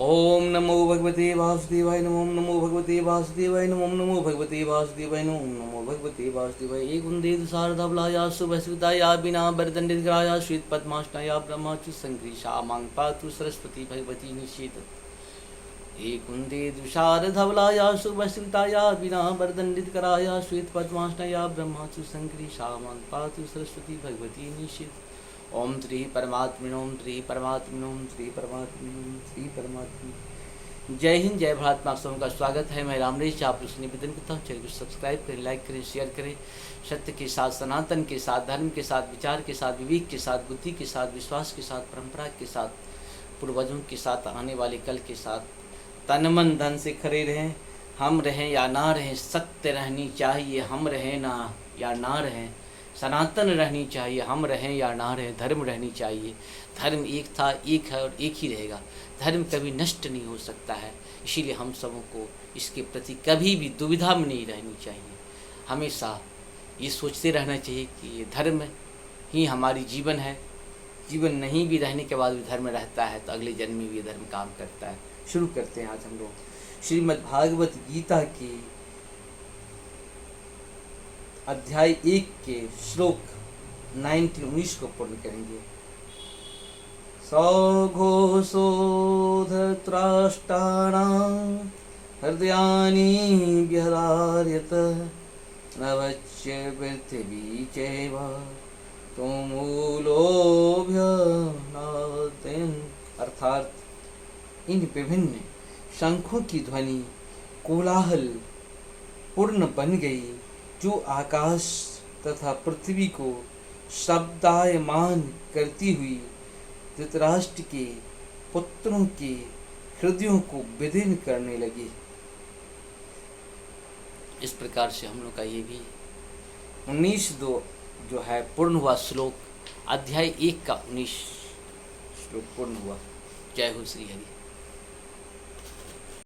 ओम नमो भगवते वासुदेवाय नमो नमो भगवते वासुदेवाय नमो नमो भगवते वासुदेवाय नमो नमो भगवते वासुदेवाय एक वंदे शारदाबलाया सुभस्विताया बिना वरदंडितग्राया श्वेत पद्माष्टाया ब्रह्माचु संग्रीषा मांग पातु सरस्वती भगवती निषेध एक वंदे शारदाबलाया सुभस्विताया बिना वरदंडितग्राया श्वेत पद्माष्टाया ब्रह्माचु संग्रीषा मांग पातु सरस्वती भगवती निषेध ओम श्री परमात्मन ओम श्री परमात्मन ओम श्री परमात्मन ओम श्री परमात्मन। जय हिंद जय भारत में आप सबका स्वागत है। मैं रामरेश आप लोग निवेदन करता हूँ, चैनल को सब्सक्राइब करें, लाइक करें, शेयर करें। सत्य के साथ, सनातन के साथ, धर्म के साथ, विचार के साथ, विवेक के साथ, बुद्धि के साथ, विश्वास के साथ, परंपरा के साथ, पूर्वजों के साथ, आने वाले कल के साथ तन मन धन से खड़े रहें। हम रहें या ना रहें, सत्य रहनी चाहिए, हम रहें ना या ना रहें। सनातन रहनी चाहिए, हम रहें या ना रहें। धर्म रहनी चाहिए, धर्म एक था, एक है और एक ही रहेगा। धर्म कभी नष्ट नहीं हो सकता है, इसीलिए हम सबों को इसके प्रति कभी भी दुविधा में नहीं रहनी चाहिए। हमेशा ये सोचते रहना चाहिए कि ये धर्म ही हमारी जीवन है। जीवन नहीं भी रहने के बाद भी धर्म रहता है, तो अगले जन्म में भी ये धर्म काम करता है। शुरू करते हैं आज हम लोग श्रीमद् भागवत गीता की अध्याय 1 के श्लोक 19 को पूर्ण करेंगे। सघोषो धृतराष्ट्राणां हृदयानि व्यधारयत नवच्य पृथिवी चैव तुमूलोऽभ्यनादिन्। अर्थात इन विभिन्न शंखों की ध्वनि कोलाहल पूर्ण बन गई, जो आकाश तथा पृथ्वी को शब्दायमान करती हुई धृतराष्ट्र के पुत्रों के हृदयों को विदीर्ण करने लगी। इस प्रकार से हम लोग का ये भी 19 जो है पूर्ण हुआ श्लोक, अध्याय 1 का 19 श्लोक पूर्ण हुआ। जय हो श्री हरि।